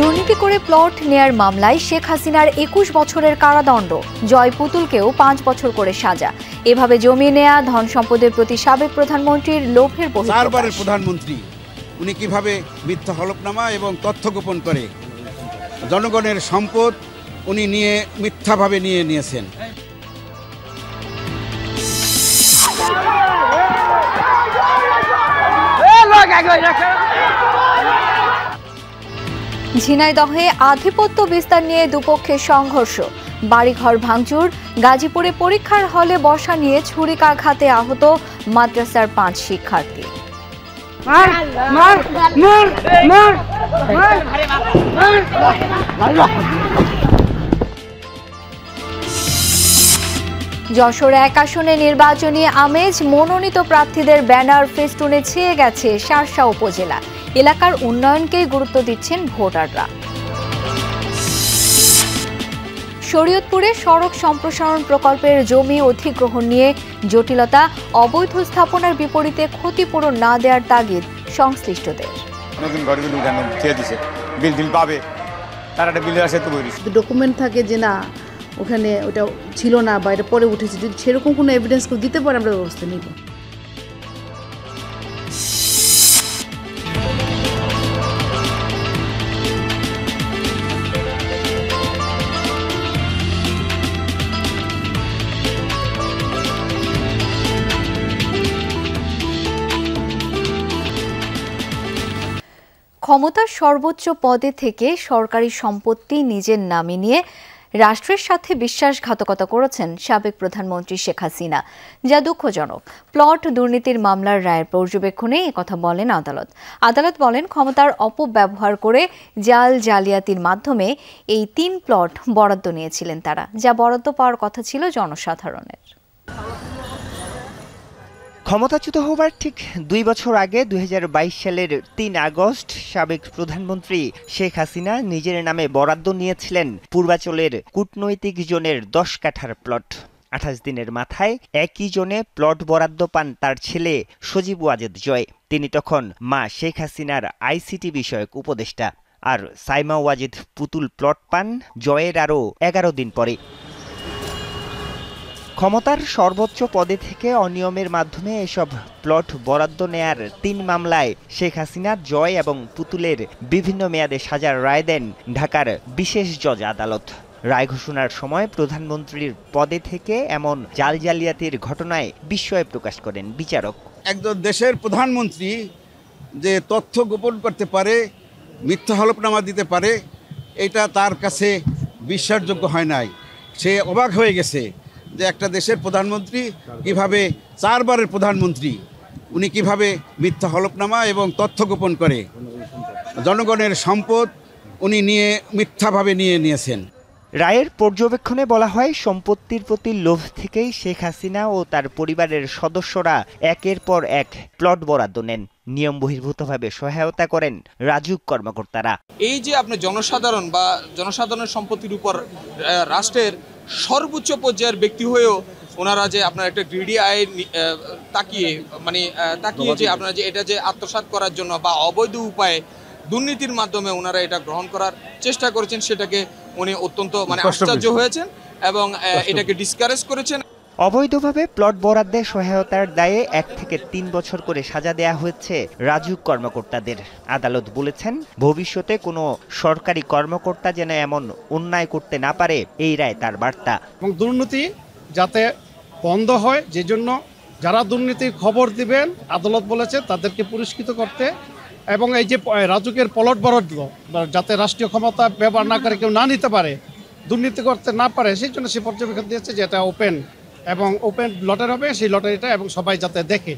দুর্নীতি করে প্লট নেয়ার মামলায় শেখ হাসিনার ২১ বছরের কারাদণ্ড, জয় পুতুলকেও ৫ বছর করে সাজা। এভাবে জমি নেয়া, ধন সম্পদের প্রতি সাবেক প্রধানমন্ত্রীর লোভের বহিঃপ্রকাশ। চারবারের প্রধানমন্ত্রী উনি কিভাবে মিথ্যা হলফনামা এবং তথ্য গোপন করে জনগণের সম্পদ উনি মিথ্যাভাবে নিয়েছেন। ঝিনাইদহে আধিপত্য বিস্তার নিয়ে দুপক্ষের সংঘর্ষ, বাড়িঘর ভাঙচুর, গাজীপুরে পরীক্ষার হলে বসা নিয়ে ছুরিকাঘাতে আহত মাদ্রাসার ৫ শিক্ষার্থী। যশোর ১ আসনে নির্বাচনী আমেজ, মনোনীত প্রার্থীদের ব্যানার ফেস্টুনে ছেয়ে গেছে শার্শা উপজেলা। এলাকার উন্নয়নকেই গুরুত্ব দিচ্ছেন ভোটাররা। শরীয়তপুরে সড়ক সম্প্রসারণ প্রকল্পের জমি অধিগ্রহণ নিয়ে জটিলতা, অবৈধ স্থাপনার বিপরীতে ক্ষতিপূরণ না দেওয়ার তাগিদ সংশ্লিষ্টদের। ডকুমেন্ট থাকে যে না ওখানে ওটা ছিল না বা এটা পরে উঠেছে, যদি সেরকম কোনো এভিডেন্স দিতে পারে আমরা ব্যবস্থা নিব। ক্ষমতার সর্বোচ্চ পদে থেকে সরকারি সম্পত্তি নিজের নামে নিয়ে রাষ্ট্রের সাথে বিশ্বাসঘাতকতা করেছেন সাবেক প্রধানমন্ত্রী শেখ হাসিনা, যা দুঃখজনক। প্লট দুর্নীতির মামলার রায়ের পর্যবেক্ষণে একথা বলেন আদালত বলেন, ক্ষমতার অপব্যবহার করে জালিয়াতির মাধ্যমে এই ৩ প্লট বরাদ্দ নিয়েছিলেন তারা, যা বরাদ্দ পাওয়ার কথা ছিল জনসাধারণের। ক্ষমতাচ্যুত হবার ঠিক ২ বছর আগে ২০২২ সালের ৩ আগস্ট সাবেক প্রধানমন্ত্রী শেখ হাসিনা নিজের নামে বরাদ্দ নিয়েছিলেন পূর্বাঞ্চলের কূটনৈতিক জোনের ১০ কাঠার প্লট। ২৮ দিনের মাথায় একই জোনে প্লট বরাদ্দ পান তার ছেলে সজীব ওয়াজেদ জয়। তিনি তখন মা শেখ হাসিনার আইসিটি বিষয়ক উপদেষ্টা। আর সাইমা ওয়াজেদ পুতুল প্লট পান জয়ের আরও ১১ দিন পরে। ক্ষমতার সর্বোচ্চ পদে থেকে অনিয়মের মাধ্যমে এসব প্লট বরাদ্দ নেয়ার ৩ মামলায় শেখ হাসিনা, জয় এবং পুতুলের বিভিন্ন মেয়াদে সাজার রায় দেন ঢাকার বিশেষ জজ আদালত। রায় ঘোষণার সময় প্রধানমন্ত্রীর পদে থেকে এমন জালিয়াতির ঘটনায় বিস্ময় প্রকাশ করেন বিচারক। একজন দেশের প্রধানমন্ত্রী যে তথ্য গোপন করতে পারে, মিথ্যা হলফনামা দিতে পারে, এটা তার কাছে বিশ্বাসযোগ্য হয় নাই। সে অবাক হয়ে গেছে যে একটা দেশের প্রধানমন্ত্রী কিভাবে, চারবারের প্রধানমন্ত্রী উনি কিভাবে মিথ্যা হলফনামা এবং তথ্য গোপন করে জনগণের সম্পদ উনি মিথ্যাভাবে নিয়েছেন। রায়ের পর্যবেক্ষণে বলা হয়, সম্পত্তির প্রতি লোভ থেকেই শেখ হাসিনা ও তার পরিবারের সদস্যরা একের পর এক প্লট বরাদ্দ নেন। নিয়ম বহির্ভূতভাবে সহায়তা করেন রাজুক কর্মকর্তারা। এই যে আপনি জনসাধারণের সম্পত্তির উপর রাষ্ট্রের সর্বোচ্চ পর্যায়ের ব্যক্তি হয়েও ওনারা যে আপনার একটা গ্রিডি আয় তাকিয়ে যে আপনারা যে এটা যে আত্মসাৎ করার জন্য বা অবৈধ উপায়ে দুর্নীতির মাধ্যমে ওনারা এটা গ্রহণ করার চেষ্টা করেছেন, সেটাকে উনি অত্যন্ত আশ্চর্য হয়েছেন এবং এটাকে ডিসকারেজ করেছেন। অবৈধভাবে প্লট বরাদ্দে সহায়তার দায়ে ১ থেকে ৩ বছর করে সাজা দেয়া হয়েছে রাজুক কর্মকর্তাদের। আদালত বলেছেন, ভবিষ্যতে কোনো সরকারি কর্মকর্তা যেন এমন অন্যায় করতে না পারে, এই রায় তার বার্তা। এবং দুর্নীতি যাতে বন্ধ হয়, যে জন্য যারা দুর্নীতির খবর দিবেন আদালত বলেছে তাদেরকে পুরস্কৃত করতে, এবং এই যে রাজুকের প্লট বরাদ্দ যাতে রাষ্ট্রীয় ক্ষমতা ব্যবহার না করে কেউ না নিতে পারে, দুর্নীতি করতে না পারে, সেই জন্য সে পর্যবেক্ষণ দিয়েছে যে এটা ওপেন লটারি হবে, সেই লটারিটা এবং সবাই যাতে দেখে।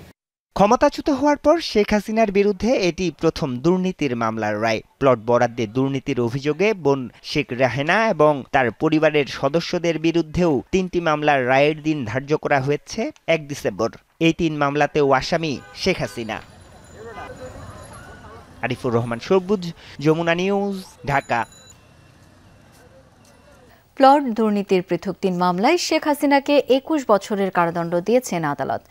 ক্ষমতাচ্যুত হওয়ার পর শেখ হাসিনার বিরুদ্ধে এটি প্রথম দুর্নীতির মামলার রায়। প্লট বরাদ্দে দুর্নীতির অভিযোগে বোন শেখ রাহেনা এবং তার পরিবারের সদস্যদের বিরুদ্ধেও ৩টি মামলার রায়ের দিন ধার্য করা হয়েছে ১ ডিসেম্বর। এই ৩ মামলাতেও আসামি শেখ হাসিনা। আরিফুর রহমান সবুজ, যমুনা নিউজ, ঢাকা। প্লট দুর্নীতির পৃথক ৩ মামলায় শেখ হাসিনাকে ২১ বছরের কারাদণ্ড দিয়েছেন আদালত।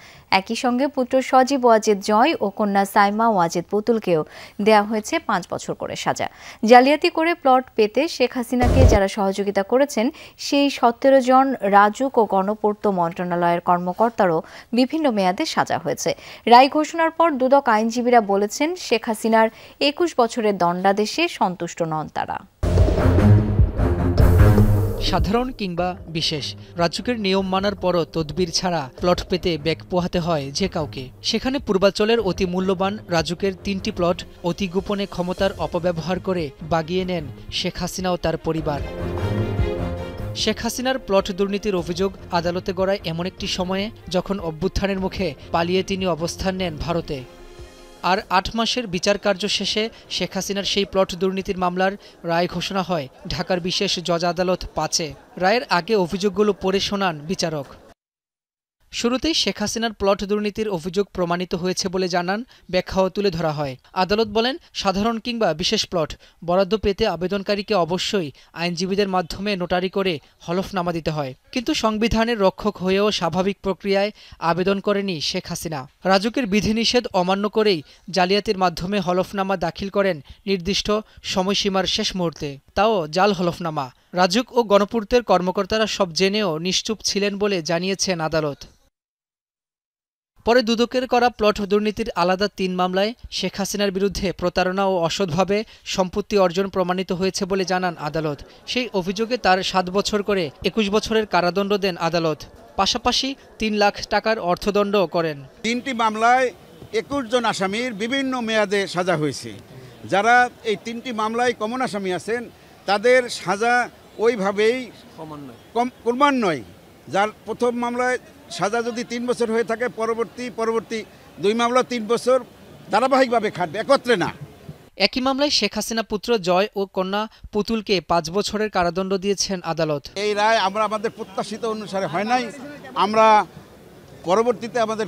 একই সঙ্গে পুত্র সজীব ওয়াজেদ জয় ও কন্যা সাইমা ওয়াজেদ পুতুলকেও দেয়া হয়েছে ৫ বছর করে সাজা। জালিয়াতি করে প্লট পেতে শেখ হাসিনাকে যারা সহযোগিতা করেছেন সেই ১৭ জন রাজুক ও গণপূর্ত মন্ত্রণালয়ের কর্মকর্তারও বিভিন্ন মেয়াদে সাজা হয়েছে। রায় ঘোষণার পর দুদক আইনজীবীরা বলেছেন, শেখ হাসিনার ২১ বছরের দণ্ডাদেশে সন্তুষ্ট নন তারা। সাধারণ কিংবা বিশেষ, রাজুকের নিয়ম মানার পরও তদবির ছাড়া প্লট পেতে ব্যাগ পোহাতে হয় যে কাউকে। সেখানে পূর্বাঞ্চলের অতি মূল্যবান রাজুকের ৩টি প্লট অতি গোপনে ক্ষমতার অপব্যবহার করে বাগিয়ে নেন শেখ হাসিনা ও তার পরিবার। শেখ হাসিনার প্লট দুর্নীতির অভিযোগ আদালতে গড়ায় এমন একটি সময়ে যখন অভ্যুত্থানের মুখে পালিয়ে তিনি অবস্থান নেন ভারতে। আর ৮ মাসের বিচার কার্য শেষে শেখ হাসিনার সেই প্লট দুর্নীতির মামলার রায় ঘোষণা হয় ঢাকার বিশেষ জজ আদালত ৫-এ। রায়ের আগে অভিযোগগুলো পড়ে শোনান বিচারক। শুরুতেই শেখ হাসিনার প্লট দুর্নীতির অভিযোগ প্রমাণিত হয়েছে বলে জানান, ব্যাখ্যাও তুলে ধরা হয়। আদালত বলেন, সাধারণ কিংবা বিশেষ প্লট বরাদ্দ পেতে আবেদনকারীকে অবশ্যই আইনজীবীদের মাধ্যমে নোটারি করে হলফনামা দিতে হয়। কিন্তু সংবিধানের রক্ষক হয়েও স্বাভাবিক প্রক্রিয়ায় আবেদন করেনি শেখ হাসিনা। রাজুকের বিধিনিষেধ অমান্য করেই জালিয়াতির মাধ্যমে হলফনামা দাখিল করেন নির্দিষ্ট সময়সীমার শেষ মুহূর্তে, তাও জাল হলফনামা। রাজুক ও গণপূর্তের কর্মকর্তারা সব জেনেও নিশ্চুপ ছিলেন বলে জানিয়েছেন আদালত। পরে দুদকের করা প্লট দুর্নীতির আলাদা ৩ মামলায় শেখ হাসিনার বিরুদ্ধে প্রতারণা ও অসৎভাবে সম্পত্তি অর্জন প্রমাণিত হয়েছে বলে জানান আদালত। সেই অভিযোগে তার ৭ বছর করে ২১ বছরের কারাদণ্ড দেন আদালত। পাশাপাশি ৩ লাখ টাকার অর্থদণ্ড করেন। ৩টি মামলায় ২১ জন আসামির বিভিন্ন মেয়াদে সাজা হয়েছে। যারা এই 3টি মামলায় কমন আসামি আছেন তাদের সাজা ওইভাবেই ক্রমান্বয়ে, যার প্রথম মামলায় সাজা যদি ৩ বছর হয়ে থাকে পরবর্তী 2 মামলা 3 বছর ধারাবাহিকভাবে খাটবে, একত্রে না। একই মামলায় শেখ হাসিনা পুত্র জয় ও কন্যা পুতুলকে ৫ বছরের কারাদণ্ড দিয়েছেন আদালত। এই রায় আমাদের প্রত্যাশিত অনুসারে হয় নাই। আমরা পরবর্তীতে আমাদের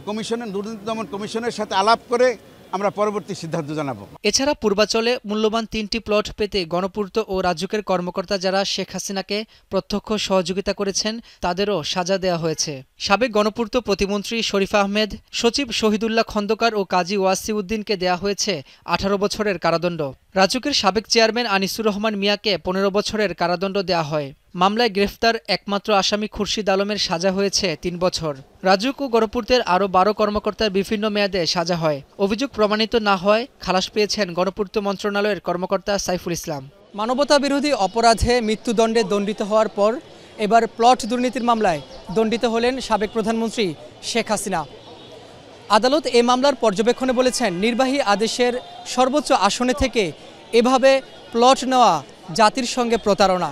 দুর্নীতি দমন কমিশনের সাথে আলাপ করে আমরা পরবর্তী সিদ্ধান্ত জানাবো। এছাড়া পূর্বাচলে মূল্যবান 3টি প্লট পেতে গণপূর্ত ও রাজুকের কর্মকর্তা যারা শেখ হাসিনাকে প্রত্যক্ষ সহযোগিতা করেছেন তাদেরও সাজা দেওয়া হয়েছে। সাবেক গণপূর্ত প্রতিমন্ত্রী শরীফ আহমেদ, সচিব শহীদুল্লাহ খন্দকার ও কাজী ওয়াসি উদ্দিনকে দেয়া হয়েছে 18 বছরের কারাদণ্ড। রাজুকের সাবেক চেয়ারম্যান আনিসুর রহমান মিয়াকে 15 বছরের কারাদণ্ড দেওয়া হয়। মামলায় গ্রেফতার একমাত্র আসামি খুরশিদ আলমের সাজা হয়েছে 3 বছর। রাজুক ও গণপূর্তের আরও 12 কর্মকর্তার বিভিন্ন মেয়াদে সাজা হয়। অভিযোগ প্রমাণিত না হয় খালাস পেয়েছেন গণপূর্ত মন্ত্রণালয়ের কর্মকর্তা সাইফুল ইসলাম। মানবতা বিরোধী অপরাধে মৃত্যুদণ্ডে দণ্ডিত হওয়ার পর এবার প্লট দুর্নীতির মামলায় দণ্ডিত হলেন সাবেক প্রধানমন্ত্রী শেখ হাসিনা। আদালত এই মামলার পর্যবেক্ষণে বলেছেন, নির্বাহী আদেশের সর্বোচ্চ আসনে থেকে এভাবে প্লট নেওয়া জাতির সঙ্গে প্রতারণা।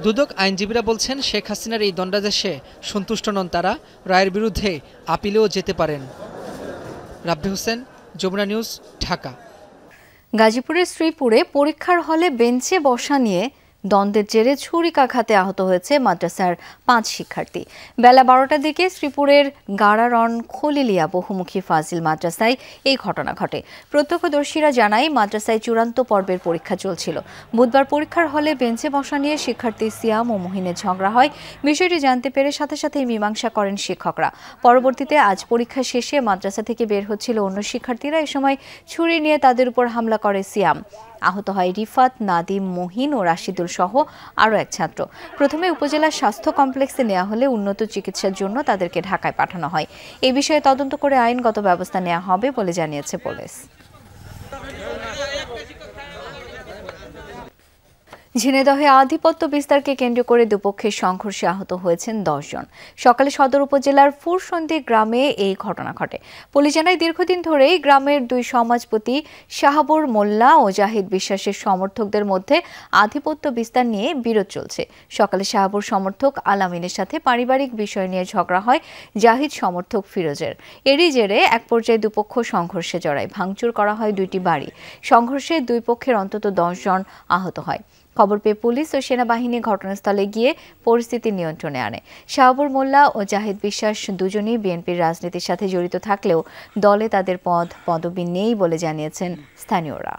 দুদক আইনজীবীরা বলছেন, শেখ হাসিনার এই দণ্ডাদেশে সন্তুষ্ট নন তারা, রায়ের বিরুদ্ধে আপিলেও যেতে পারেন। রাব্বি হোসেন, যমুনা নিউজ, ঢাকা। গাজীপুরের শ্রীপুরে পরীক্ষার হলে বেঞ্চে বসা নিয়ে দ্বন্দ্বের জেরে ছুরিকাঘাতে আহত হয়েছে মাদ্রাসার 5 শিক্ষার্থী। বেলা 12টার দিকে শ্রীপুরের গাড়ারন খলিলিয়া বহুমুখী ফাজিল মাদ্রাসায় এই ঘটনা ঘটে। প্রত্যক্ষদর্শীরা জানায়, মাদ্রাসায় চূড়ান্ত পর্বের পরীক্ষা চলছিল। বুধবার পরীক্ষার হলে বেঞ্চে বসা নিয়ে শিক্ষার্থী সিয়াম ও মুহিনের ঝগড়া হয়। বিষয়টি জানতে পেরে সাথে সাথেই মীমাংসা করেন শিক্ষকরা। পরবর্তীতে আজ পরীক্ষা শেষে মাদ্রাসা থেকে বের হচ্ছিল অন্য শিক্ষার্থীরা। এ সময় ছুরি নিয়ে তাদের উপর হামলা করে সিয়াম। আহত হয় রিফাত, নাদিম, মহিন ও রাশিদুল সহ আরও এক ছাত্র। প্রথমে উপজেলা স্বাস্থ্য কমপ্লেক্সে নেওয়া হলে উন্নত চিকিৎসার জন্য তাদেরকে ঢাকায় পাঠানো হয়। এই বিষয়ে তদন্ত করে আইনগত ব্যবস্থা নেওয়া হবে বলে জানিয়েছে পুলিশ। ঝিনাইদহে আধিপত্য বিস্তারকে কেন্দ্র করে দুপক্ষের সংঘর্ষে আহত হয়েছেন 10 জন। সকালে সদর উপজেলার ফুরসন্দি গ্রামে এই ঘটনা ঘটে। পুলিশ জানায়, দীর্ঘদিন ধরেই গ্রামের 2 সমাজপতি শাহাবুর মোল্লা ও জাহিদ বিশ্বাসের সমর্থকদের মধ্যে আধিপত্য বিস্তার নিয়ে বিরোধ চলছে। সকালে শাহাবুর সমর্থক আলামিনের সাথে পারিবারিক বিষয় নিয়ে ঝগড়া হয় জাহিদ সমর্থক ফিরোজের। এরই জেরে এক পর্যায়ে দুপক্ষ সংঘর্ষে জড়ায়। ভাঙচুর করা হয় 2টি বাড়ি। সংঘর্ষে 2 পক্ষের অন্তত 10 জন আহত হয়। খবর পেয়ে পুলিশ ও সেনাবাহিনী ঘটনাস্থলে গিয়ে পরিস্থিতি নিয়ন্ত্রণে আনে। শাহাবুর মোল্লা ও জাহিদ বিশ্বাস দুজনেই বিএনপির রাজনীতির সাথে জড়িত থাকলেও দলে তাদের পদবি নেই বলে জানিয়েছেন স্থানীয়রা।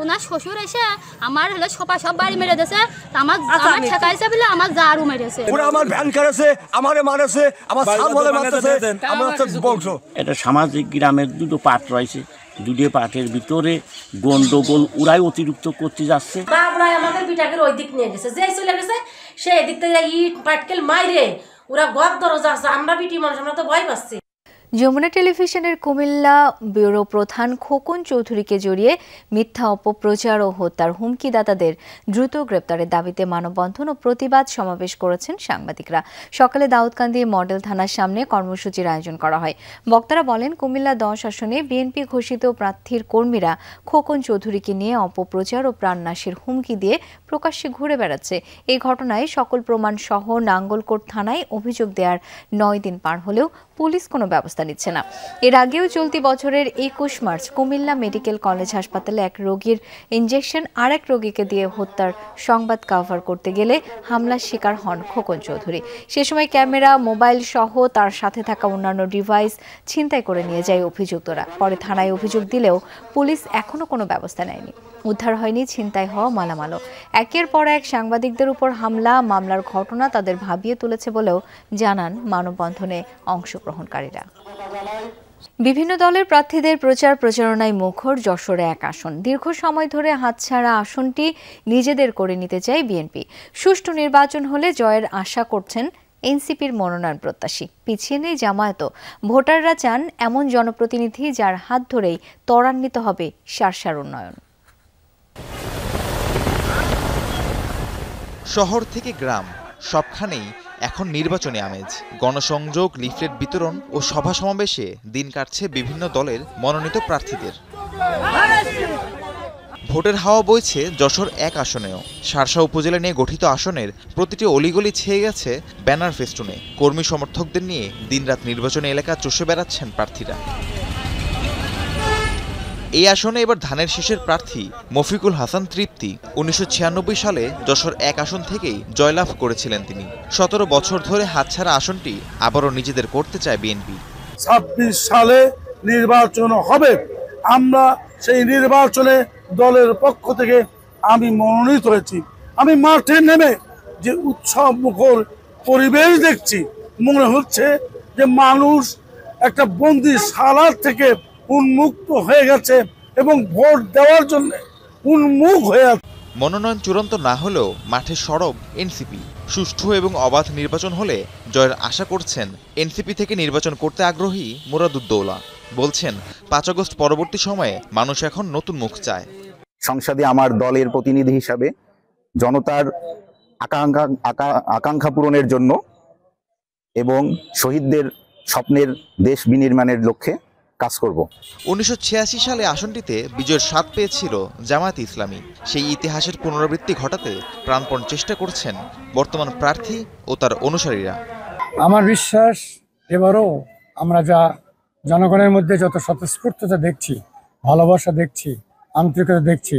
ওনার শ্বশুর এসে আমার হলো সব বাড়ি মেরে দিয়েছে, আমার ঠেকাইছে বলে আমার জারু মেরেছে, আমার ভ্যান করেছে, আমারে মারেছে, আমার সামনে মারতেছে, আমার বংশ। এটা সামাজিক গ্রামের দুটো পাট রয়েছে, দুটো পাটের ভিতরে গন্ডগোল ওরাই অতিরিক্ত করতে যাচ্ছে। বাবরাই আমাদের বিটাকে ওই দিক নিয়ে গেছে, যে চলে গেছে সেই দিক থেকে ইট পাটকেল মাইরে ওরা গদ দরজা আছে, আমরা বিটি মানুষ আমরা তো ভয় পাচ্ছি। যমুনা টেলিভিশনের কুমিল্লা ব্যুরো প্রধান খোকন চৌধুরীকে জড়িয়ে মিথ্যা অপপ্রচার ও হত্যার হুমকিদাতাদের দ্রুত গ্রেপ্তারের দাবিতে মানববন্ধন ও প্রতিবাদ সমাবেশ করেছেন সাংবাদিকরা। সকালে দাউদকান্দি মডেল থানার সামনে কর্মসূচির আয়োজন করা হয়। বক্তারা বলেন, কুমিল্লা 10 আসনে বিএনপি ঘোষিত প্রার্থীর কর্মীরা খোকন চৌধুরীকে নিয়ে অপপ্রচার ও প্রাণনাশের হুমকি দিয়ে প্রকাশ্যে ঘুরে বেড়াচ্ছে। এই ঘটনায় সকল প্রমাণ সহ নাঙ্গলকোট থানায় অভিযোগ দেওয়ার 9 দিন পার হলেও পুলিশ কোনো ব্যবস্থা নিচ্ছে না। এর আগেও চলতি বছরের 21 মার্চ কুমিল্লা মেডিকেল কলেজ হাসপাতালে এক রোগীর ইনজেকশন আরেক রোগীকে দিয়ে হত্যার সংবাদ কভার করতে গেলে হামলার শিকার হন খোকন চৌধুরী। সে সময় ক্যামেরা, মোবাইল সহ তার সাথে থাকা অন্যান্য ডিভাইস ছিনতাই করে নিয়ে যায় অভিযুক্তরা। পরে থানায় অভিযোগ দিলেও পুলিশ এখনো কোনো ব্যবস্থা নেয়নি। উদ্ধার হয়নি ছিনতাই হওয়া মালামালও। একের পর এক সাংবাদিকদের উপর হামলা, মামলার ঘটনা তাদের ভাবিয়ে তুলেছে বলেও জানান মানববন্ধনে অংশগ্রহণকারীরা। বিভিন্ন দলের প্রার্থীদের প্রচার প্রচারণায় মুখর যশোরে এক আসন। দীর্ঘ সময় ধরে হাতছাড়া আসনটি নিজেদের করে নিতে চায় বিএনপি। সুষ্ঠু নির্বাচন হলে জয়ের আশা করছেন এনসিপির মনোনয়ন প্রত্যাশী। পিছিয়ে নেই জামায়াতও। ভোটাররা চান এমন জনপ্রতিনিধি যার হাত ধরেই ত্বরান্বিত হবে শার্শার উন্নয়ন। শহর থেকে গ্রাম সবখানেই এখন নির্বাচনী আমেজ। গণসংযোগ, লিফলেট বিতরণ ও সভা সমাবেশে দিন কাটছে বিভিন্ন দলের মনোনীত প্রার্থীদের। ভোটের হাওয়া বইছে যশোর 1 আসনেও। শার্শা উপজেলা নিয়ে গঠিত আসনের প্রতিটি অলিগলি ছেয়ে গেছে ব্যানার ফেস্টুনে। কর্মী সমর্থকদের নিয়ে দিনরাত নির্বাচনী এলাকা চষে বেড়াচ্ছেন প্রার্থীরা। এই আসনে এবার ধানের শীষের প্রার্থী মফিকুল হাসান তৃপ্তি। 1996 সালে যশোর 1 আসন থেকেই জয়লাভ করেছিলেন তিনি। 17 বছর ধরে হাতছাড়া আসনটি আবারও নিজেদের করতে চায় বিএনপি। 26 সালে নির্বাচন হবে, আমরা সেই নির্বাচনে দলের পক্ষ থেকে আমি মনোনীত হয়েছি। আমি মাঠে নেমে যে উৎসব মুখর পরিবেশ দেখছি, মনে হচ্ছে যে মানুষ একটা বন্দিশালার থেকে উন্মুক্ত হয়ে গেছে এবং ভোট দেওয়ার জন্য উন্মুখ হয়ে আছে। মনোনয়ন চূড়ান্ত না হলেও মাঠে সরব এনসিপি। সুষ্ঠু এবং অবাধ নির্বাচন হলে জয়ের আশা করছেন এনসিপি থেকে নির্বাচন করতে আগ্রহী মুরাদুদ্দৌলা। বলছেন 5 আগস্ট পরবর্তী সময়ে মানুষ এখন নতুন মুখ চায়। সংসদে আমার দলের প্রতিনিধি হিসাবে জনতার আকাঙ্ক্ষা পূরণের জন্য এবং শহীদদের স্বপ্নের দেশ বিনির্মাণের লক্ষ্যে কাজ করব। 1986 সালে আসনটিতে বিজয়ের স্বাদ পেয়েছিল জামায়াতে ইসলামী। সেই ইতিহাসের পুনরাবৃত্তি ঘটাতে প্রাণপণ চেষ্টা করছেন বর্তমান প্রার্থী ও তার অনুসারীরা। আমার বিশ্বাস এবারও আমরা যা জনগণের মধ্যে যত স্বতঃস্ফূর্ততা দেখছি, ভালোবাসা দেখছি, আন্তরিকতা দেখছি,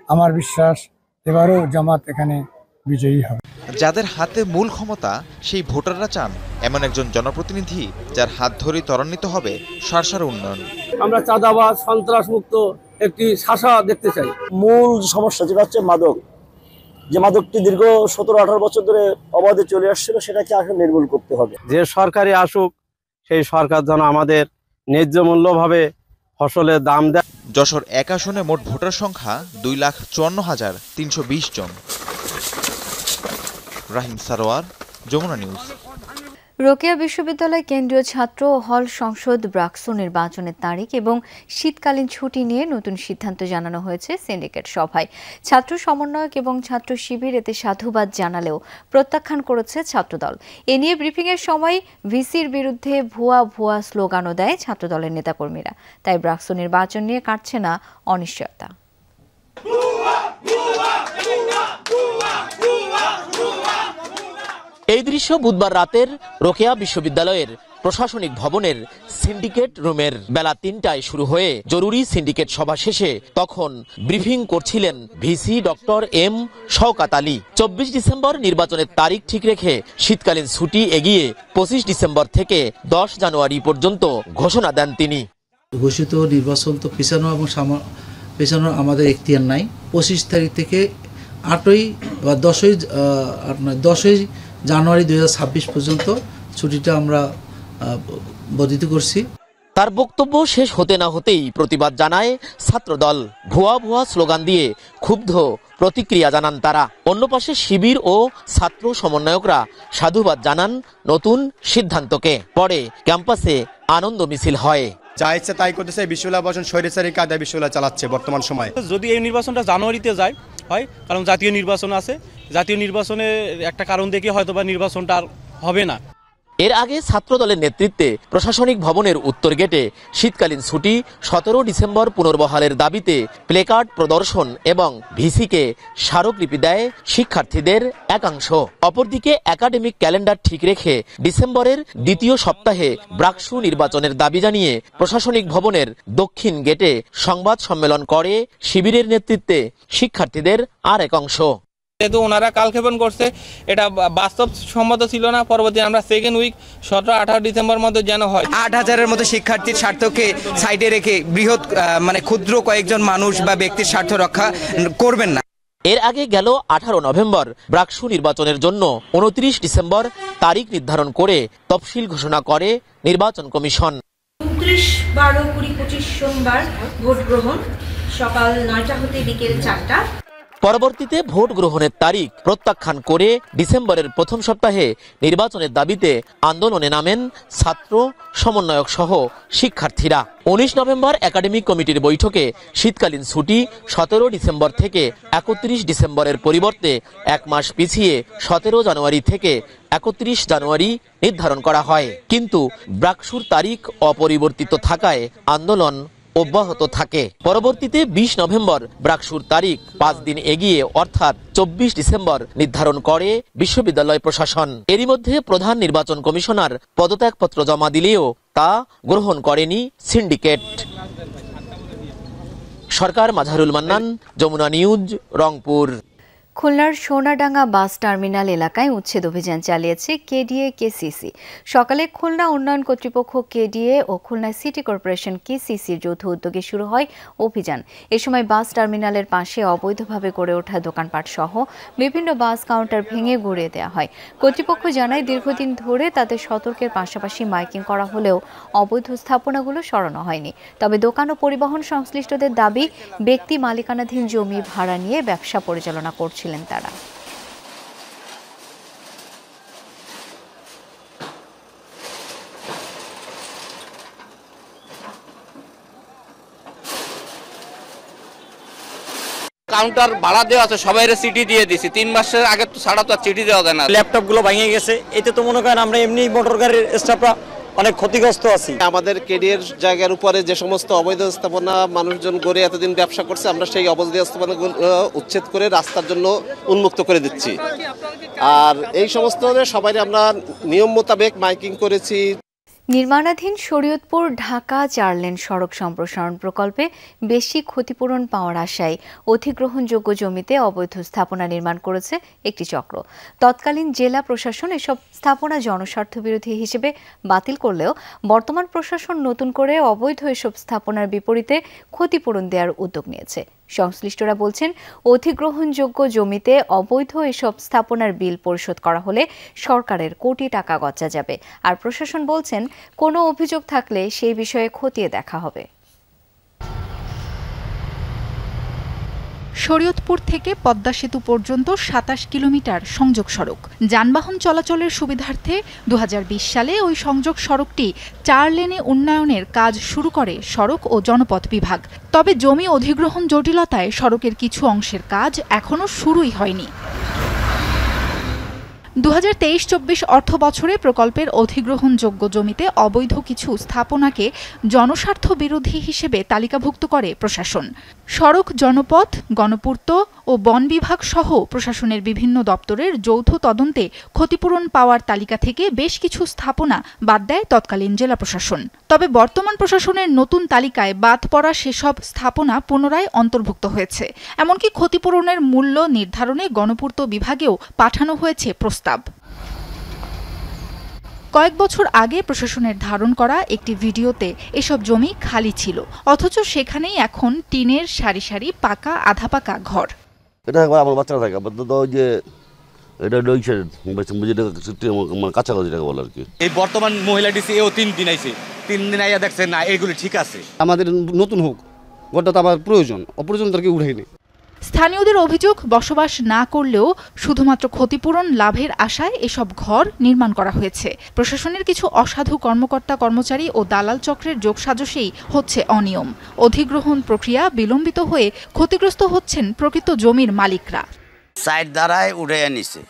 আমার বিশ্বাস এবারও জামাত এখানে বিজয়ী হবে। যাদের হাতে মূল ক্ষমতা সেই ভোটাররা চান এমন একজন জনপ্রতিনিধি যার হাত ধরেই ত্বরান্বিত হবে শার্শার উন্নয়ন। আমরা চাঁদাবাজ, সন্ত্রাস মুক্ত একটি শাসা দেখতে চাই। মূল সমস্যা যেটা হচ্ছে মাদক, যে মাদকটি দীর্ঘ 17-18 বছর ধরে অবাধে চলে আসছিল, সেটাকে আসলে নির্মূল করতে হবে। যে সরকারি আসুক, সেই সরকার যেন আমাদের ন্যায্য মূল্যভাবে ফসলের দাম দেয়। যশোর 1 আসনে মোট ভোটার সংখ্যা 2,54,320 জন। রাহিম সারোয়ার, যমুনা নিউজ। রোকেয়া বিশ্ববিদ্যালয় কেন্দ্রীয় ছাত্র হল সংসদ ব্রাকসো নির্বাচনের তারিখ এবং শীতকালীন ছুটি নিয়ে নতুন সিদ্ধান্ত জানানো হয়েছে সিন্ডিকেট সভায়। ছাত্র সমন্বয়ক এবং ছাত্র শিবির এতে সাধুবাদ জানালেও প্রত্যাখ্যান করেছে ছাত্রদল। এ নিয়ে ব্রিফিংয়ের সময় ভিসির বিরুদ্ধে ভুয়া স্লোগানও দেয় ছাত্রদলের নেতাকর্মীরা। তাই ব্রাকসো নির্বাচন নিয়ে কাটছে না অনিশ্চয়তা। এই দৃশ্য বুধবার রাতের রোকেয়া বিশ্ববিদ্যালয়ের প্রশাসনিক ভবনের সিন্ডিকেট রুমের। বেলা 3টায় শুরু হয়ে জরুরি সিন্ডিকেট সভা শেষে তখন ব্রিফিং করছিলেন VC doctor M Shawkat Ali. 24 December নির্বাচনের তারিখ ঠিক রেখে শীতকালীন ছুটি এগিয়ে 25 ডিসেম্বর থেকে 10 জানুয়ারি পর্যন্ত ঘোষণা দেন তিনি। ঘোষিত নির্বাচন তো পিছানো এবং পেছানোর আমাদের এখতিয়ার নাই। 25 তারিখ থেকে 8ই বা 10ই জানুয়ারি 2026 পর্যন্ত ছুটিটা আমরা বর্ধিত করছি। তার বক্তব্য শেষ হতে না হতেই প্রতিবাদ জানায় ছাত্রদল। ভুয়া ভুয়া স্লোগান দিয়ে ক্ষুব্ধ প্রতিক্রিয়া জানান তারা। অন্য পাশে শিবির ও ছাত্র সমন্বয়করা সাধুবাদ জানান নতুন সিদ্ধান্তকে। পরে ক্যাম্পাসে আনন্দ মিছিল হয়। যা ইচ্ছে তাই করতেছে, বিশ্ববিদ্যালয় বর্ষণ স্বৈরাচারী কায়দায় বিশ্ববিদ্যালয় চালাচ্ছে বর্তমান সময়ে। যদি এই নির্বাচনটা জানুয়ারিতে যায় হয়, কারণ জাতীয় নির্বাচন আছে, জাতীয় নির্বাচনের একটা কারণ দেখে হয়তোবা নির্বাচনটা আর হবে না। এর আগে ছাত্রদলের নেতৃত্বে প্রশাসনিক ভবনের উত্তর গেটে শীতকালীন ছুটি 17 ডিসেম্বর পুনর্বহালের দাবিতে প্লেকার্ড প্রদর্শন এবং ভিসিকে স্মারকলিপি দেয় শিক্ষার্থীদের একাংশ। অপরদিকে একাডেমিক ক্যালেন্ডার ঠিক রেখে ডিসেম্বরের দ্বিতীয় সপ্তাহে ব্রাকসু নির্বাচনের দাবি জানিয়ে প্রশাসনিক ভবনের দক্ষিণ গেটে সংবাদ সম্মেলন করে শিবিরের নেতৃত্বে শিক্ষার্থীদের আর একাংশ। যেহেতু ওনারা কালক্ষেপণ করছে, এটা বাস্তবসম্মত ছিল না। পরবর্তী আমরা সেকেন্ড উইক 17-18 ডিসেম্বর মধ্যে যেন হয়। 8,000-এর মতো শিক্ষার্থীর স্বার্থকে সাইডে রেখে বৃহৎ ক্ষুদ্র কয়েকজন মানুষ বা ব্যক্তির স্বার্থ রক্ষা করবেন না। এর আগে গেল 18 নভেম্বর ব্রাকসু নির্বাচনের জন্য 29 ডিসেম্বর তারিখ নির্ধারণ করে তফসিল ঘোষণা করে নির্বাচন কমিশন। 29-12-20-25 সোমবার ভোট গ্রহণ সকাল 9টা হতে বিকেল 4টা। পরবর্তীতে ভোট গ্রহণের তারিখ প্রত্যাখ্যান করে ডিসেম্বরের প্রথম সপ্তাহে নির্বাচনের দাবিতে আন্দোলনে নামেন ছাত্র সমন্বয়ক সহ শিক্ষার্থীরা। 19 নভেম্বর একাডেমিক কমিটির বৈঠকে শীতকালীন ছুটি 17 ডিসেম্বর থেকে 31 ডিসেম্বরের পরিবর্তে 1 মাস পিছিয়ে 17 জানুয়ারি থেকে 31 জানুয়ারি নির্ধারণ করা হয়। কিন্তু ব্রাকসুর তারিখ অপরিবর্তিত থাকায় আন্দোলন অব্যাহত থাকে। পরবর্তীতে 20 নভেম্বর ব্রাকসুর তারিখ 5 দিন এগিয়ে অর্থাৎ 24 ডিসেম্বর নির্ধারণ করে বিশ্ববিদ্যালয় প্রশাসন। এরই মধ্যে প্রধান নির্বাচন কমিশনার পদত্যাগপত্র জমা দিলেও তা গ্রহণ করেনি সিন্ডিকেট। সরকার, মাঝারুল মান্নান, যমুনা নিউজ, রংপুর। খুলনার সোনাডাঙ্গা বাস টার্মিনাল এলাকায় উচ্ছেদ অভিযান চালিয়েছে কেডিএ কেসিসি। সকালে খুলনা উন্নয়ন কর্তৃপক্ষ কেডিএ ও খুলনা সিটি কর্পোরেশন কেসিসির যৌথ উদ্যোগে শুরু হয় অভিযান। এ সময় বাস টার্মিনালের পাশে অবৈধভাবে গড়ে ওঠা দোকানপাট সহ বিভিন্ন বাস কাউন্টার ভেঙে গুঁড়িয়ে দেওয়া হয়। কর্তৃপক্ষ জানায় দীর্ঘদিন ধরে তাদের সতর্কের পাশাপাশি মাইকিং করা হলেও অবৈধ স্থাপনাগুলো সরানো হয়নি। তবে দোকান ও পরিবহন সংশ্লিষ্টদের দাবি, ব্যক্তি মালিকানাধীন জমি ভাড়া নিয়ে ব্যবসা পরিচালনা করছিলেন তারা। কাউন্টার ভাড়া দেওয়া আছে, সবাই চিঠি দিয়ে দিছি। 3 মাসের আগে তো ছাড়া তো চিঠি দেওয়া যায় না। ল্যাপটপ গুলো ভেঙে গেছে, এতে তো মনে করেন আমরা এমনি মোটর গাড়ির স্টাফরা অনেক ক্ষতিগ্রস্ত আছি। আমাদের কেডিএর জায়গার উপরে যে সমস্ত অবৈধ স্থাপনা মানুষজন গড়ে এতদিন ব্যবসা করছে, আমরা সেই অবৈধ স্থাপনাগুলো উচ্ছেদ করে রাস্তার জন্য উন্মুক্ত করে দিচ্ছি। আর এই সমস্ত সবাই আমরা নিয়ম মোতাবেক মাইকিং করেছি। নির্মাণাধীন শরীয়তপুর ঢাকা 4 লেন সড়ক সম্প্রসারণ প্রকল্পে বেশি ক্ষতিপূরণ পাওয়ার আশায় অধিগ্রহণযোগ্য জমিতে অবৈধ স্থাপনা নির্মাণ করেছে একটি চক্র। তৎকালীন জেলা প্রশাসন এসব স্থাপনা জনস্বার্থ বিরোধী হিসেবে বাতিল করলেও বর্তমান প্রশাসন নতুন করে অবৈধ এসব স্থাপনার বিপরীতে ক্ষতিপূরণ দেওয়ার উদ্যোগ নিয়েছে। সংশ্লিষ্টরা বলছেন, অধিগ্রহণযোগ্য জমিতে অবৈধ এসব স্থাপনার বিল পরিশোধ করা হলে সরকারের কোটি টাকা গচ্চা যাবে। আর প্রশাসন বলছেন, কোনো অভিযোগ থাকলে সেই বিষয়ে খতিয়ে দেখা হবে। শরীয়তপুর থেকে পদ্মা সেতু পর্যন্ত 27 কিলোমিটার সংযোগ সড়ক। যানবাহন চলাচলের সুবিধার্থে 2020 সালে ওই সংযোগ সড়কটি 4 লেনে উন্নয়নের কাজ শুরু করে সড়ক ও জনপথ বিভাগ। তবে জমি অধিগ্রহণ জটিলতায় সড়কের কিছু অংশের কাজ এখনো শুরুই হয়নি। 2023-24 অর্থ বছরে প্রকল্পের অধিগ্রহণযোগ্য জমিতে অবৈধ কিছু স্থাপনাকে জনস্বার্থ বিরোধী হিসেবে তালিকাভুক্ত করে প্রশাসন। সড়ক, জনপথ, গণপূর্ত ও বন বিভাগ সহ প্রশাসনের বিভিন্ন দপ্তরের যৌথ তদন্তে ক্ষতিপূরণ পাওয়ার তালিকা থেকে বেশ কিছু স্থাপনা বাদ দেয় তৎকালীন জেলা প্রশাসন। তবে বর্তমান প্রশাসনের নতুন তালিকায় বাদ পড়া সেসব স্থাপনা পুনরায় অন্তর্ভুক্ত হয়েছে। এমনকি ক্ষতিপূরণের মূল্য নির্ধারণে গণপূর্ত বিভাগেও পাঠানো হয়েছে প্রস্তাব। কয়েক বছর আগে প্রশাসনের ধারণ করা একটি ভিডিওতে এসব জমি খালি ছিল, অথচ সেখানেই এখন টিনের সারি সারি পাকা আধা পাকা ঘর। এটা আমার বাচ্চারা থাকে যে এটা কাছাকাছি টাকা বলে আর কি। এই বর্তমান মহিলাটি এও 3 দিন আইছে, 3 দিন আইয়া দেখছে না এইগুলি ঠিক আছে। আমাদের নতুন হোক, ঘরটা তো আবার প্রয়োজন, অপ্রয়োজন তার কি উঠাইনি। স্থানীয়দের অভিযোগ, বসবাস না করলেও শুধুমাত্র ক্ষতিপূরণ লাভের আশায় এসব ঘর নির্মাণ করা হয়েছে। প্রশাসনের কিছু অসাধু কর্মকর্তা কর্মচারী ও দালাল চক্রের যোগসাজশেই হচ্ছে অনিয়ম। অধিগ্রহণ প্রক্রিয়া বিলম্বিত হয়ে ক্ষতিগ্রস্ত হচ্ছেন প্রকৃত জমির মালিকরা। সাইড দ্বারায় উড়ে নিছে,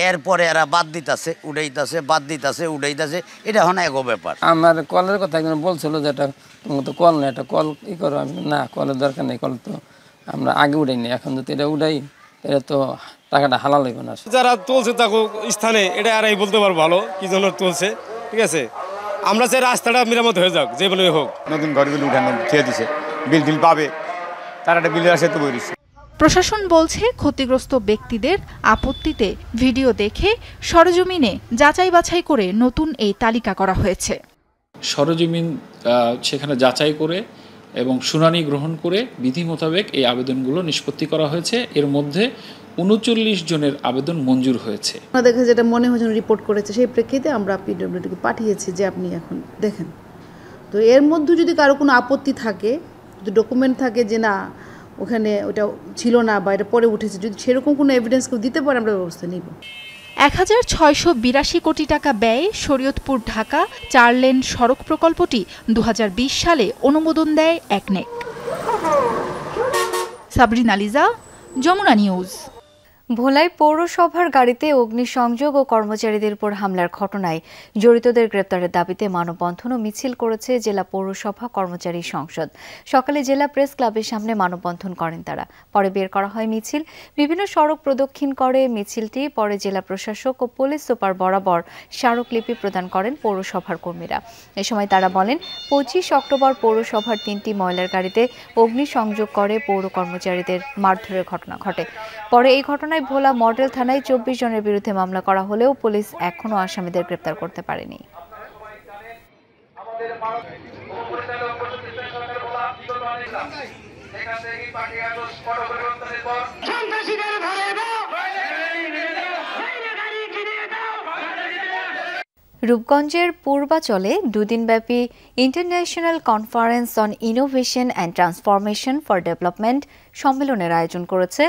এরপরে এরা বাদ দিতেছে, উড়াইতেছে, বাদ দিতেছে, উড়াইতেছে। এটা এখন এগো ব্যাপার। আমার কলের কথা একজন বলছিল যে এটা তুমি তো কল না, এটা কল ই করো। আমি না, কলের দরকার নেই, কল তো আমরা আগে উঠাইনি, এখন যদি এটা উঠাই এটা তো টাকাটা হালাল হইব না। যারা তুলছে তাকে স্থানে এটা আর বলতে পারবো ভালো কি জন্য তুলছে, ঠিক আছে। আমরা চাই রাস্তাটা মেরামত হয়ে যাক, যে বলে হোক। নতুন ঘরগুলো উঠানো খেয়ে দিছে, বিল টিল পাবে, তারা একটা বিল আসে তো বইছে। প্রশাসন বলছে ক্ষতিগ্রস্ত ব্যক্তিদের আপত্তিতে ভিডিও দেখে সরজমিনে যাচাই বাছাই করে নতুন এই তালিকা করা হয়েছে। সরজমিন সেখানে যাচাই করে এবং শুনানি গ্রহণ করে বিধি মোতাবেক এই আবেদনগুলো নিষ্পত্তি করা হয়েছে। এর মধ্যে ৩৯ জনের আবেদন মঞ্জুর হয়েছে। আমাদের যেটা মনে হয় রিপোর্ট করেছে, সেই প্রেক্ষিতে আমরা পিডব্লিউডিকে পাঠিয়েছি যে আপনি এখন দেখেন। তো এর মধ্যে যদি কারো কোনো আপত্তি থাকে, যদি ডকুমেন্ট থাকে যে না ওখানে ওটা ছিল না বা এটা পরে উঠেছে, যদি সেরকম কোনো এভিডেন্স কেউ দিতে পারে আমরা ব্যবস্থা নিব। ১,৬৮২ কোটি টাকা ব্যয়ে শরীয়তপুর ঢাকা ৪ লেন সড়ক প্রকল্পটি ২০২০ সালে অনুমোদন দেয় একনেক। সাবরিনা লিজা, যমুনা নিউজ। ভোলায় পৌরসভার গাড়িতে অগ্নিসংযোগ ও কর্মচারীদের উপর হামলার ঘটনায় জড়িতদের গ্রেপ্তারের দাবিতে মানববন্ধন ও মিছিল করেছে জেলা পৌরসভা কর্মচারী সংসদ। সকালে জেলা প্রেস ক্লাবের সামনে মানববন্ধন করেন তারা, পরে বের করা হয় মিছিল। বিভিন্ন সড়ক প্রদক্ষিণ করে মিছিলটি, পরে জেলা প্রশাসক ও পুলিশ সুপার বরাবর স্মারকলিপি প্রদান করেন পৌরসভার কর্মীরা। এ সময় তারা বলেন, ২৫ অক্টোবর পৌরসভার ৩টি ময়লার গাড়িতে অগ্নিসংযোগ করে পৌর কর্মচারীদের মারধরের ঘটনা ঘটে। পরে এই ঘটনায় ভোলা মডেল থানায় ২৪ জনের বিরুদ্ধে মামলা করা হলেও পুলিশ এখনো আসামিদের গ্রেপ্তার করতে পারেনি। রূপগঞ্জের পূর্বাচলে দুদিনব্যাপী international conference on innovation and transformation for development সম্মেলনের আয়োজন করেছে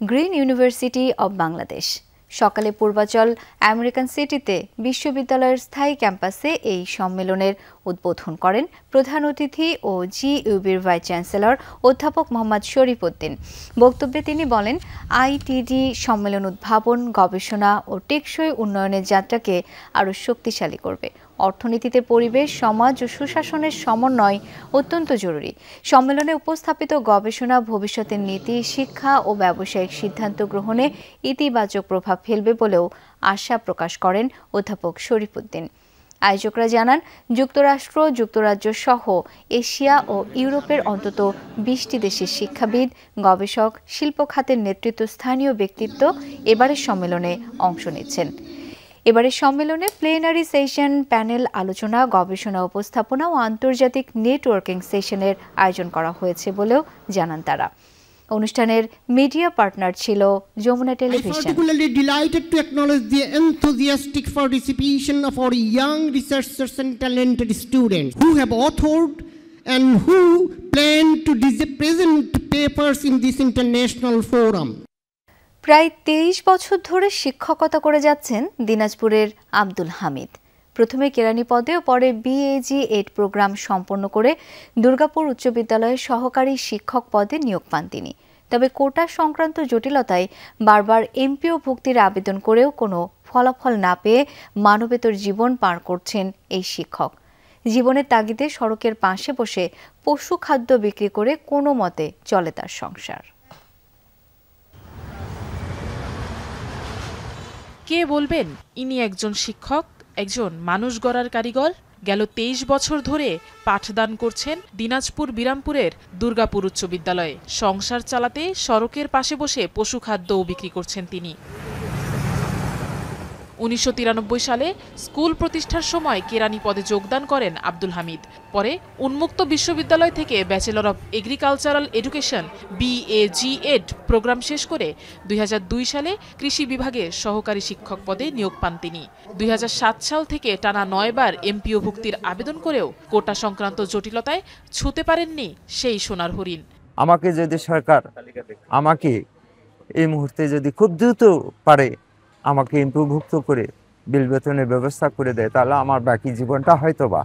গ্রিন ইউনিভার্সিটি অব বাংলাদেশ। সকালে পূর্বাচল আমেরিকান সিটিতে বিশ্ববিদ্যালয়ের স্থায়ী ক্যাম্পাসে এই সম্মেলনের উদ্বোধন করেন প্রধান অতিথি ও জিইউবির ভাইস চ্যান্সেলর অধ্যাপক মোহাম্মদ শরীফ উদ্দিন। বক্তব্যে তিনি বলেন, আইটিডি সম্মেলন উদ্ভাবন, গবেষণা ও টেকসই উন্নয়নের যাত্রাকে আরও শক্তিশালী করবে। অর্থনীতিতে পরিবেশ, সমাজ ও সুশাসনের সমন্বয় অত্যন্ত জরুরি। সম্মেলনে উপস্থাপিত গবেষণা ভবিষ্যতের নীতি, শিক্ষা ও ব্যবসায়িক সিদ্ধান্ত গ্রহণে ইতিবাচক প্রভাব ফেলবে বলেও আশা প্রকাশ করেন অধ্যাপক শরীফ উদ্দিন। আয়োজকরা জানান, যুক্তরাষ্ট্র, যুক্তরাজ্য সহ এশিয়া ও ইউরোপের অন্তত ২০টি দেশের শিক্ষাবিদ, গবেষক, শিল্প খাতের নেতৃত্বস্থানীয় ব্যক্তিত্ব এবারের সম্মেলনে অংশ নিচ্ছেন। এবারের সম্মেলনে প্লেনারি সেশন, প্যানেল আলোচনা, গবেষণা উপস্থাপনা ও আন্তর্জাতিক নেটওয়ার্কিং সেশনের আয়োজন করা হয়েছে বলেও জানান তারা। অনুষ্ঠানের মিডিয়া পার্টনার ছিল Jamuna television. Particularly delighted to acknowledge the enthusiastic participation of our young researchers and talented students who have authored and who plan to present papers in this international forum. প্রায় ২৩ বছর ধরে শিক্ষকতা করে যাচ্ছেন দিনাজপুরের আব্দুল হামিদ। প্রথমে কেরানি পদে ও পরে BAG-8 প্রোগ্রাম সম্পন্ন করে দুর্গাপুর উচ্চ বিদ্যালয়ের সহকারী শিক্ষক পদে নিয়োগ পান তিনি। তবে কোটা সংক্রান্ত জটিলতায় বারবার এমপিও ভুক্তির আবেদন করেও কোনো ফলাফল না পেয়ে মানবেতর জীবন পার করছেন এই শিক্ষক। জীবনের তাগিদে সড়কের পাশে বসে পশু খাদ্য বিক্রি করে কোনো মতে চলে তার সংসার। কে বলবেন ইনি একজন শিক্ষক, একজন মানুষ গড়ার কারিগর? গেল ২৩ বছর ধরে পাঠদান করছেন দিনাজপুর বিরামপুরের দুর্গাপুর উচ্চ বিদ্যালয়ে। সংসার চালাতে সড়কের পাশে বসে পশু খাদ্যও বিক্রি করছেন তিনি। 1993 সালে স্কুল প্রতিষ্ঠার সময় কেরানি পদে যোগদান করেন আব্দুল হামিদ। পরে উন্মুক্ত বিশ্ববিদ্যালয় থেকে bachelor of agricultural education BAG-Ed program শেষ করে 2002 সালে কৃষি বিভাগে সহকারী শিক্ষক পদে নিয়োগ পান তিনি। 2007 সাল থেকে টানা 9 বার MPO ভুক্তির আবেদন করেও কোটা সংক্রান্ত জটিলতায় ছুঁতে পারেননি সেই সোনার হরিণ। আমাকে যদি সরকার আমাকে এই মুহূর্তে যদি খুব দ্রুত পারে আমাকে এমপিওভুক্ত করে বিল বেতনের ব্যবস্থা করে দেয়, তাহলে আমার বাকি জীবনটা হয়তোবা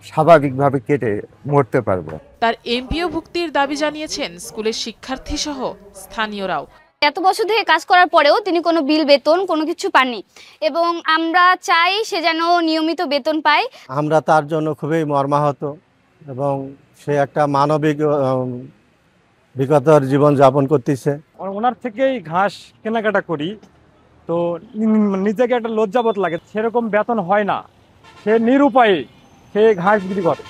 স্বাভাবিকভাবে কেটে মরতে পারবো। তার MPO ভুক্তির দাবি জানিয়েছেন স্কুলের শিক্ষার্থী সহ স্থানীয়রাও। এত বছর ধরে কাজ করার পরেও তিনি কোনো বিল বেতন কোনো কিছু পাননি এবং আমরা চাই সে যেন নিয়মিত বেতন পায়। আমরা তার জন্য খুবই মর্মাহত এবং সে একটা মানবিক বিগতর জীবন যাপন করতেছে। ওনার থেকেই ঘাস কেনাকাটা করি, তো নিজেকে একটা লজ্জাবোধ লাগে। সেরকম বেতন হয় না, সে নিরুপায়ে সে ঘাস বিক্রি করে।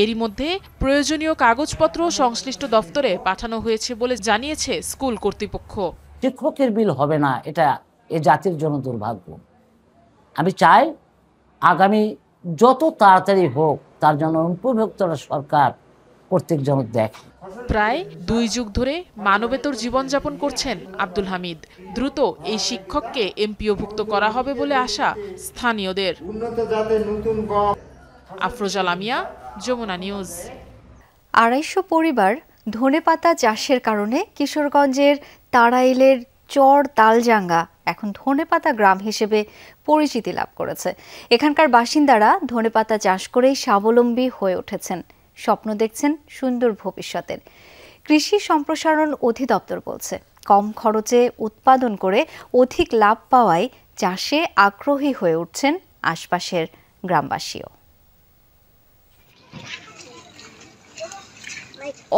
এরই মধ্যে প্রয়োজনীয় কাগজপত্র সংশ্লিষ্ট দপ্তরে পাঠানো হয়েছে বলে জানিয়েছে স্কুল কর্তৃপক্ষ। শিক্ষকের বিল হবে না, এটা এ জাতির জন্য দুর্ভাগ্য। আমি চাই আগামী যত তাড়াতাড়ি হোক তার জন্য উপভোক্তারা সরকার প্রত্যেক জন দেখে। প্রায় 2 যুগ ধরে মানবেতর জীবনযাপন করছেন আব্দুল হামিদ। দ্রুত এই শিক্ষককে MPOভুক্ত করা হবে বলে আশা স্থানীয়দের। আফরোজা লামিয়া, যমুনা নিউজ। 250 পরিবার ধনেপাতা চাষের কারণে কিশোরগঞ্জের তাড়াইলের চর তালজাঙ্গা এখন ধনেপাতা গ্রাম হিসেবে পরিচিতি লাভ করেছে। এখানকার বাসিন্দারা ধনেপাতা চাষ করেই স্বাবলম্বী হয়ে উঠেছেন, স্বপ্ন দেখছেন সুন্দর ভবিষ্যতের। কৃষি সম্প্রসারণ অধিদপ্তর বলছে, কম খরচে উৎপাদন করে অধিক লাভ পাওয়ায় চাষে আগ্রহী হয়ে উঠছেন আশপাশের গ্রামবাসীও।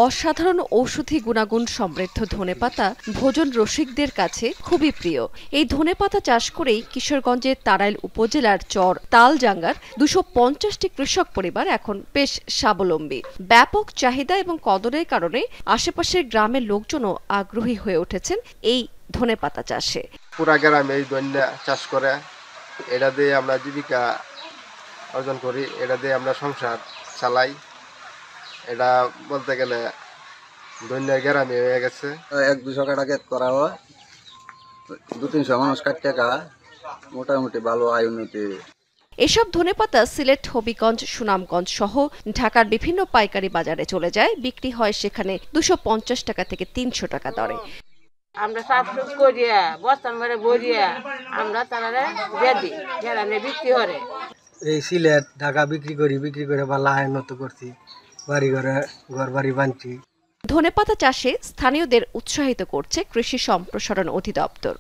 অসাধারণ ঔষধি গুণাগুণ সমৃদ্ধ ধনেপাতা ভোজন রসিকদের কাছে খুবই প্রিয়। এই ধনেপাতা চাষ করেই কিশোরগঞ্জের তাড়াইল উপজেলার চর তালজাঙ্গার 250টি কৃষক পরিবার এখন বেশ স্বাবলম্বী। ব্যাপক চাহিদা এবং কদরের কারণে আশেপাশের গ্রামের লোকজনও আগ্রহী হয়ে উঠেছেন এই ধনেপাতা চাষে। পুরা গ্রামে এই ধনিয়া চাষ করে, এটা দিয়ে আমরা জীবিকা অর্জন করি, এটা দিয়ে আমরা সংসার চালাই। এটা বলতে গেলে ধনিয়ার গ্রামে হয়ে গেছে। 1-200 কাটা ক্ষেত করা হয়, 200-300 মানুষ কাটতে টাকা, মোটামুটি ভালো আয় উন্নতি। এসব ধনেপাতা সিলেট, হবিগঞ্জ, সুনামগঞ্জ সহ ঢাকার বিভিন্ন পাইকারি বাজারে চলে যায়। বিক্রি হয় সেখানে 250 টাকা থেকে 300 টাকা দরে। আমরা সাফসুফ করিয়া বস্তার মেরে ভরিয়া আমরা তারা বেদি গ্রামে বিক্রি করে। এই সিলেট ঢাকা বিক্রি করে ভালো আয় উন্নত করছি, বাড়ি ঘরে ঘর বাড়ি বানছি। ধনেপাতা চাষে স্থানীয়দের উৎসাহিত করছে কৃষি সম্প্রসারণ অধিদপ্তর।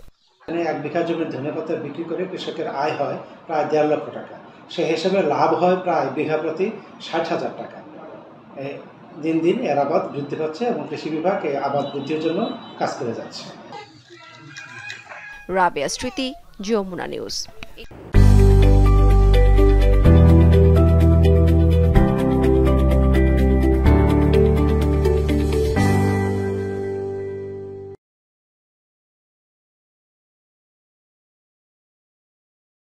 1 বিঘা জমির ধনেপাতা বিক্রি করে কৃষকের আয় হয় প্রায় 1.5 লক্ষ টাকা। সে হিসেবে লাভ হয় প্রায় বিঘা প্রতি 60,000 টাকা। দিন দিন এর আবাদ বৃদ্ধি পাচ্ছে এবং কৃষি বিভাগ এই আবাদ বৃদ্ধির জন্য কাজ করে যাচ্ছে। রাবিয়া স্মৃতি, যমুনা নিউজ।